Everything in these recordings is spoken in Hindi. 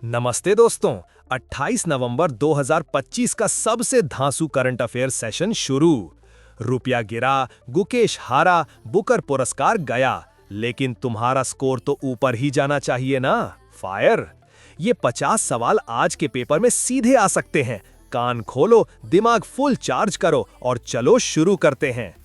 नमस्ते दोस्तों। 28 नवंबर 2025 का सबसे धांसू करंट अफेयर सेशन शुरू। रुपया गिरा, गुकेश हारा, बुकर पुरस्कार गया, लेकिन तुम्हारा स्कोर तो ऊपर ही जाना चाहिए ना। फायर। ये 50 सवाल आज के पेपर में सीधे आ सकते हैं। कान खोलो, दिमाग फुल चार्ज करो और चलो शुरू करते हैं।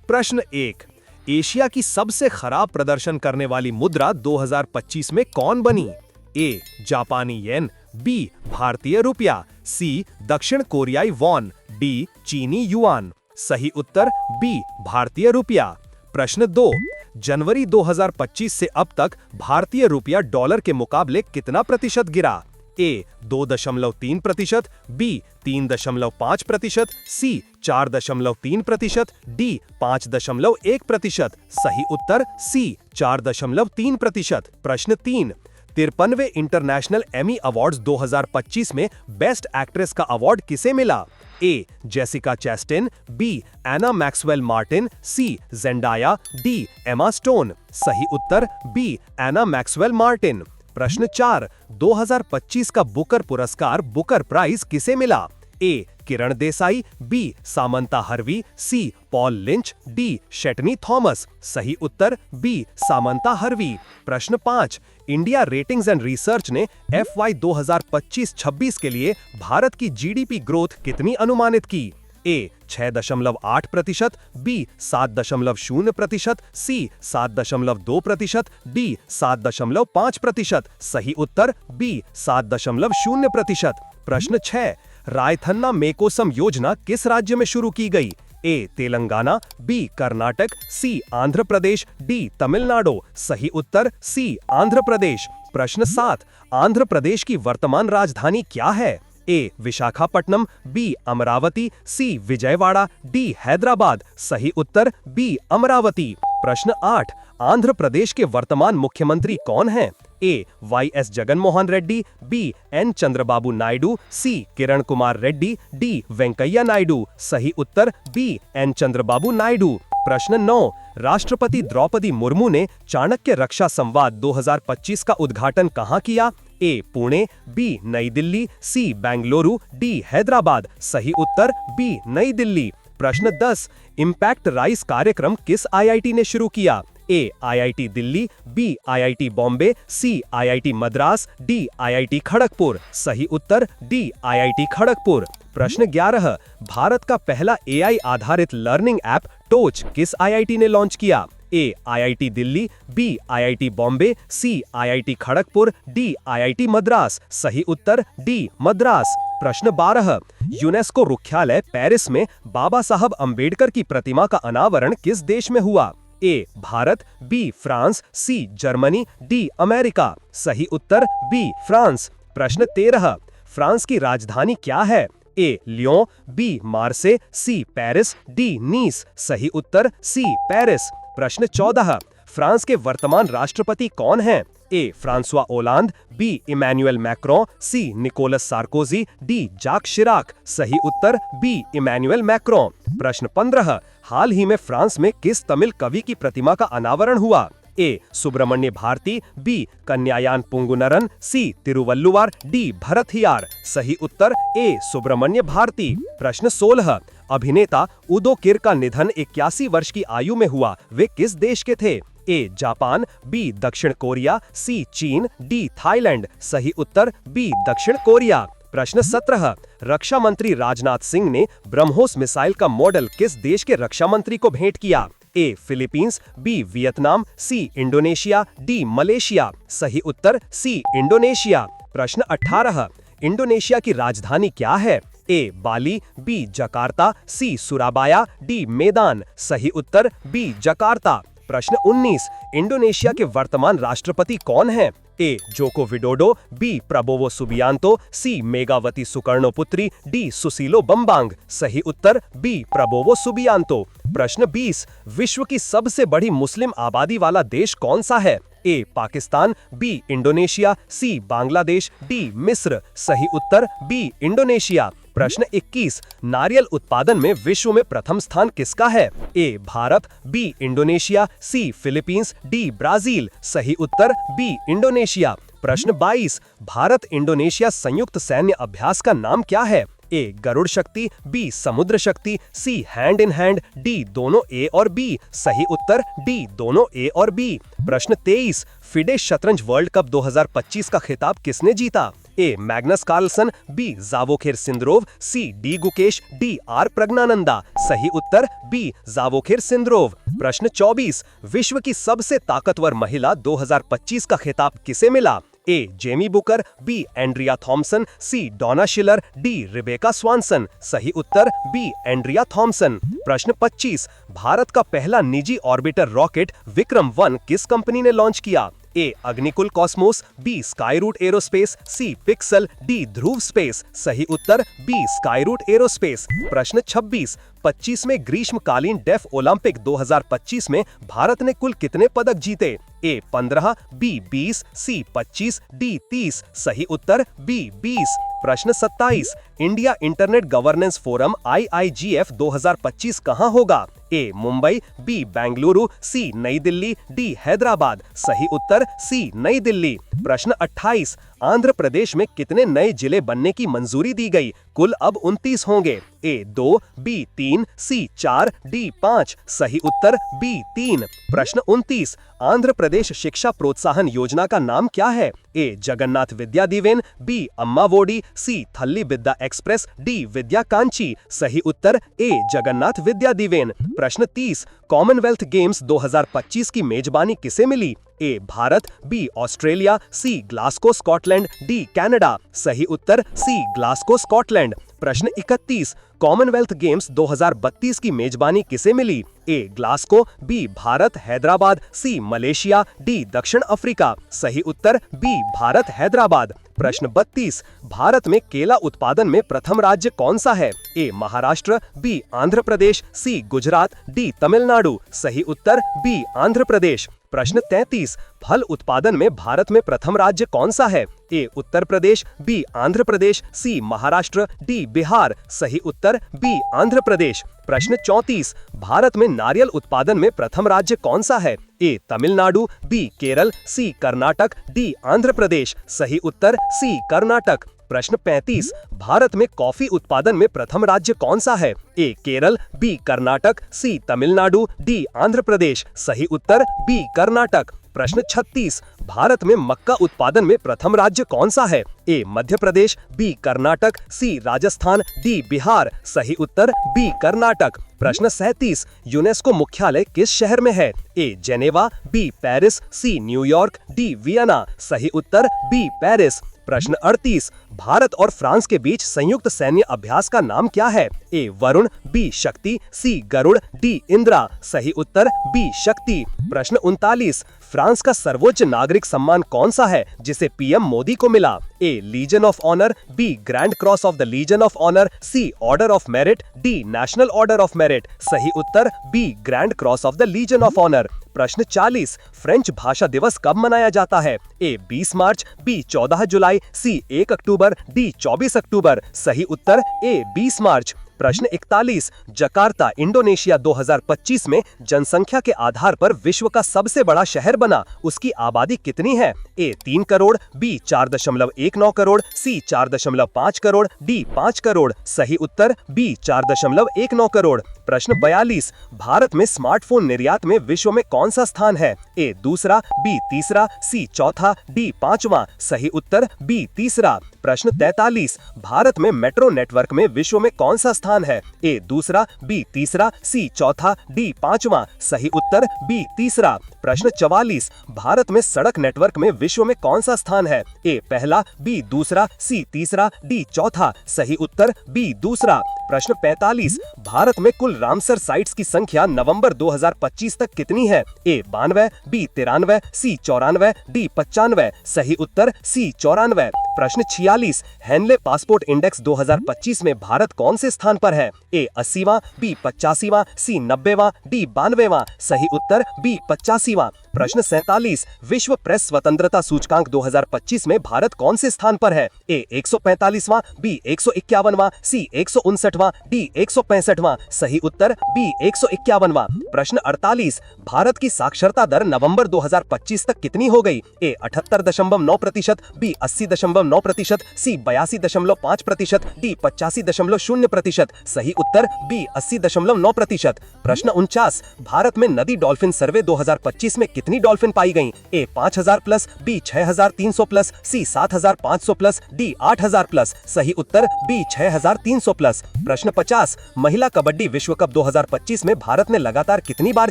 प्रश्न 1। एशिया की सबसे खराब प्रदर्शन करने वाली मुद्रा 2025 में कौन बनी? ए. जापानी येन, बी. भारतीय रुपया, सी. दक्षिण कोरियाई वॉन, डी. चीनी युआन। सही उत्तर बी. भारतीय रुपया। प्रश्न 2। जनवरी 2025 से अब तक भारतीय रुपया डॉलर के मुकाबले कितना प्रतिशत गिरा? ए. 2.3%, बी. 3.5%, सी. 4.3%, डी. 5.1%। सही उत्तर सी. 4.3%। प्रश्न 3। 53वें इंटरनेशनल एमी अवार्ड्स 2025 में बेस्ट एक्ट्रेस का अवार्ड किसे मिला? A. Jessica Chastain, B. Anna Maxwell Martin, C. Zendaya, D. Emma Stone. सही उत्तर बी. Anna Maxwell Martin. प्रश्न 4। 2025 का बुकर पुरस्कार बुकर प्राइज किसे मिला? A. Kiran Desai, B. Samantha Harvey, C. Paul Lynch, D. शेटनी थॉमस। सही उत्तर बी. Samantha Harvey. प्रश्न 5। इंडिया रेटिंग्स एंड रिसर्च ने FY 2025-26 के लिए भारत की जीडीपी ग्रोथ कितनी अनुमानित की? ए. 6.8%, बी. 7.0%, सी. 7.2%, डी. 7.5%। सही उत्तर बी. 7.0%। प्रश्न 6। रायथन्ना मेकोसम योजना किस राज्य में शुरू की गई? ए. तेलंगाना, बी. कर्नाटक, सी. आंध्र प्रदेश, डी. तमिलनाडु। सही उत्तर सी. आंध्र प्रदेश। प्रश्न 7। आंध्र प्रदेश की वर्तमान राजधानी क्या है? ए. विशाखापट्टनम, बी. अमरावती, सी. विजयवाड़ा, डी. हैदराबाद। सही उत्तर बी. अमरावती। प्रश्न 8। आंध्र प्रदेश के वर्तमान मुख्यमंत्री कौन हैं? A. YS Jaganmohan Reddy, B. N Chandrababu Naidu, C. Kiran Kumar Reddy, D. Venkaiah Naidu. सही उत्तर बी. N चंद्रबाबू नायडू। प्रश्न 9। राष्ट्रपति द्रौपदी मुर्मू ने चाणक्य रक्षा संवाद 2025 का उद्घाटन कहां किया? ए. पुणे, बी. नई दिल्ली, सी. बेंगलुरु, डी. हैदराबाद। सही उत्तर बी. नई दिल्ली। प्रश्न 10। इम्पैक्ट राइज कार्यक्रम किस IIT ने शुरू किया? A. IIT Delhi, B. IIT Bombay, C. IIT Madras, D. IIT Kharagpur. सही उत्तर डी. IIT खड़गपुर। प्रश्न 11। भारत का पहला AI आधारित लर्निंग ऐप टोच किस IIT ने लॉन्च किया? A. IIT Delhi, B. IIT Bombay, C. IIT Kharagpur, D. IIT Madras. सही उत्तर डी. मद्रास। प्रश्न 12। यूनेस्को मुख्यालय पेरिस में बाबा साहब अंबेडकर की प्रतिमा का अनावरण किस देश में हुआ? A. Bharat, B. France, C. Germany, D. America. सही उत्तर बी. फ्रांस। प्रश्न 13। फ्रांस की राजधानी क्या है? A. Lyon, B. Marseille, C. Paris, D. Nice. सही उत्तर सी. पेरिस। प्रश्न 14। फ्रांस के वर्तमान राष्ट्रपति कौन हैं? A. Francois Hollande, B. Emmanuel Macron, C. Nicolas Sarkozy, D. Jacques Chirac. सही उत्तर बी. Emmanuel Macron. प्रश्न 15। हाल ही में फ्रांस में किस तमिल कवि की प्रतिमा का अनावरण हुआ? ए. सुब्रमण्य भारती, बी. कन्यायान पूंगुनरन, सी. तिरुवल्लुवार, डी. भरथियार। सही उत्तर ए. सुब्रमण्य भारती। प्रश्न 16। अभिनेता उदो किर का निधन 81 वर्ष की आयु में हुआ, वे किस देश के थे? ए. Japan, B. दक्षिण कोरिया, सी. चीन, डी. थाईलैंड। सही उत्तर बी. दक्षिण कोरिया। प्रश्न 17। रक्षा मंत्री राजनाथ सिंह ने ब्रह्मोस मिसाइल का मॉडल किस देश के रक्षा मंत्री को भेंट किया? A. Philippines, B. Vietnam, C. Indonesia, D. Malaysia. सही उत्तर सी. इंडोनेशिया। प्रश्न 18। इंडोनेशिया की राजधानी क्या है? A. Bali, B. Jakarta, C. Surabaya, D. Medan. सही उत्तर बी. जकार्ता। प्रश्न 19। इंडोनेशिया के वर्तमान राष्ट्रपति कौन हैं? A. Joko Widodo, B. Prabowo Subianto, C. Megawati Sukarnoputri, D. Susilo Bambang. सही उत्तर बी. Prabowo Subianto. प्रश्न 20। विश्व की सबसे बड़ी मुस्लिम आबादी वाला देश कौन सा है? ए. पाकिस्तान, बी. इंडोनेशिया, सी. बांग्लादेश, डी. मिस्र। सही उत्तर बी. इंडोनेशिया। प्रश्न 21। नारियल उत्पादन में विश्व में प्रथम स्थान किसका है? A. Bharat, B. Indonesia, C. Philippines, D. Brazil. सही उत्तर बी. इंडोनेशिया। प्रश्न 22, भारत इंडोनेशिया संयुक्त सैन्य अभ्यास का नाम क्या है? ए गरुड़ शक्ति, बी समुद्र शक्ति, सी हैंड इन हैंड, डी दोनों ए और बी। सही उत्तर डी दोनों ए और बी। प्रश्न 23, फिडे शतरंज वर्ल्ड कप 2025 का खिताब किसने जीता? A Magnus Carlsen, B Javokhir Sindarov, C D Gukesh, D R Praggnanandhaa. सही उत्तर बी जावोखिर सिंद्रोव। प्रश्न 24, विश्व की सबसे ताकतवर महिला 2025 का खिताब किसे मिला? A Jamie Booker, B Andrea Thomson, C Donna Shiller, D Rebecca Swanson. सही उत्तर बी एंड्रिया थॉमसन। प्रश्न 25, भारत का पहला निजी ऑर्बिटर रॉकेट विक्रम-1 किस कंपनी ने लॉन्च किया? A Agnikul Cosmos, B Skyroot Aerospace, C Pixxel, D Dhruva Space. सही उत्तर बी स्काईरूट एरोस्पेस। प्रश्न 26, 25वें ग्रीष्मकालीन डेफ ओलंपिक 2025 में भारत ने कुल कितने पदक जीते? ए 15, बी 20, सी 25, डी 30। सही उत्तर बी 20। प्रश्न 27, India internet governance forum IIGF 2025 कहां होगा? ए मुंबई, बी बेंगलुरु, सी नई दिल्ली, डी हैदराबाद। सही उत्तर सी नई दिल्ली। प्रश्न 28, आंध्र प्रदेश में कितने नए जिले बनने की मंजूरी दी गई? कुल अब 29 होंगे। ए 2, बी 3, सी 4, डी 5। सही उत्तर बी 3। प्रश्न 29, आंध्र प्रदेश शिक्षा प्रोत्साहन योजना का नाम क्या है? ए जगन्नाथ विद्या दीवेन, बी अम्मा वोडी, सी थल्ली विद्या एक्सप्रेस, डी विद्या कांची। सही उत्तर ए जगन्नाथ विद्या दीवेन। प्रश्न 30, कॉमनवेल्थ गेम्स 2025 की मेजबानी किसे मिली? ए भारत, बी ऑस्ट्रेलिया, सी ग्लासगो स्कॉटलैंड, डी कनाडा। सही उत्तर सी ग्लासगो स्कॉटलैंड। प्रश्न 31, कॉमनवेल्थ गेम्स 2032 की मेजबानी किसे मिली? ए ग्लासगो, बी भारत हैदराबाद, सी मलेशिया, डी दक्षिण अफ्रीका। सही उत्तर बी भारत हैदराबाद। प्रश्न 32, भारत में केला उत्पादन में प्रथम राज्य कौन सा है? ए महाराष्ट्र, बी आंध्र प्रदेश, सी गुजरात, डी तमिलनाडु। सही उत्तर बी आंध्र प्रदेश। प्रश्न 33, फल उत्पादन में भारत में प्रथम राज्य कौन सा है? ए उत्तर प्रदेश, बी आंध्र प्रदेश, सी महाराष्ट्र, डी बिहार। सही उत्तर बी आंध्र प्रदेश। प्रश्न 34, भारत में नारियल उत्पादन में प्रथम राज्य कौन सा है? ए तमिलनाडु, बी केरल, सी कर्नाटक, डी आंध्र प्रदेश। सही उत्तर सी कर्नाटक। प्रश्न 35, भारत में कॉफी उत्पादन में प्रथम राज्य कौन सा है? ए केरल, बी कर्नाटक, सी तमिलनाडु, डी आंध्र प्रदेश। सही उत्तर बी कर्नाटक। प्रश्न 36, भारत में मक्का उत्पादन में प्रथम राज्य कौन सा है? ए मध्य प्रदेश, बी कर्नाटक, सी राजस्थान, डी बिहार। सही उत्तर बी कर्नाटक। प्रश्न 37, यूनेस्को मुख्यालय किस शहर में है? A Geneva, B Paris, C New York, D Vienna. सही उत्तर बी पेरिस। प्रश्न 38, भारत और फ्रांस के बीच संयुक्त सैन्य अभ्यास का नाम क्या है? ए वरुण, बी शक्ति, सी गरुड़, डी इंद्रा। सही उत्तर बी शक्ति। प्रश्न 39, फ्रांस का सर्वोच्च नागरिक सम्मान कौन सा है जिसे पीएम मोदी को मिला? A Legion of Honour, B Grand Cross of the Legion of Honour, C Order of Merit, D National Order of Merit. सही उत्तर B Grand Cross of the Legion of Honour. प्रश्न 40, फ्रेंच भाषा दिवस कब मनाया जाता है? ए 20 मार्च, बी 14 जुलाई, सी 1 अक्टूबर, डी 24 अक्टूबर। सही उत्तर ए 20 मार्च। प्रश्न 41, जकार्ता इंडोनेशिया 2025 में जनसंख्या के आधार पर विश्व का सबसे बड़ा शहर बना। उसकी आबादी कितनी है? ए 3 करोड़, बी 4.19 करोड़, सी 4.5 करोड़, डी 5 करोड़। सही उत्तर बी 4.19 करोड़। प्रश्न 42, भारत में स्मार्टफोन निर्यात में विश्व में कौन सा स्थान है? ए दूसरा, बी तीसरा, सी चौथा, डी पांचवा। सही उत्तर बी तीसरा। प्रश्न 43, भारत में मेट्रो नेटवर्क में विश्व में कौन सा स्थान है? ए दूसरा, बी तीसरा, सी चौथा, डी पांचवा। सही उत्तर बी तीसरा। प्रश्न 44, भारत में सड़क नेटवर्क में विश्व में कौन सा स्थान है? ए पहला, बी दूसरा, सी तीसरा, डी चौथा। सही उत्तर बी दूसरा। प्रश्न 45, भारत में कुल रामसर साइट्स की संख्या नवंबर 2025 तक कितनी है? ए 92, बी 93, सी 94, डी 95। सही उत्तर सी 94। प्रश्न 46, हेनले पासपोर्ट इंडेक्स 2025 में भारत कौन से स्थान पर है? ए 80वां, बी 85वां, सी 90वां, डी 92वां। सही उत्तर बी 85वां। प्रश्न 47, विश्व प्रेस स्वतंत्रता सूचकांक 2025 में भारत कौन से स्थान पर है? ए 145वां, बी 151वां, सी 159वां, डी 165वां। सही उत्तर बी 151वां। प्रश्न 48, भारत की साक्षरता दर नवंबर 2025 तक कितनी हो गई? ए 78.9%, बी 80.9%, सी 82.5%, डी 85.0%। सही उत्तर बी 80.9%। प्रश्न 49, भारत में नदी डॉल्फिन सर्वे 2025 में कितनी डॉल्फिन पाई गईं? ए 5000 प्लस, बी 6300 प्लस, सी 7500 प्लस, डी 8000 प्लस। सही उत्तर बी 6300 प्लस। प्रश्न 50, महिला कबड्डी विश्व कप 2025 में भारत ने लगातार कितनी बार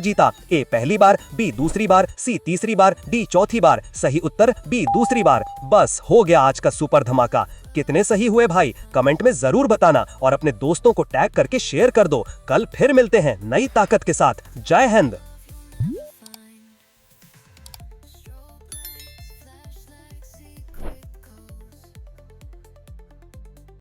जीता? ए पहली बार, बी दूसरी बार, सी तीसरी बार, डी चौथी बार। सही उत्तर बी दूसरी बार। बस हो गया आज का सुपर धमाका। कितने सही हुए भाई कमेंट में जरूर बताना और अपने दोस्तों को टैग करके शेयर कर दो। कल फिर मिलते हैं नई ताकत के साथ। जय हिंद।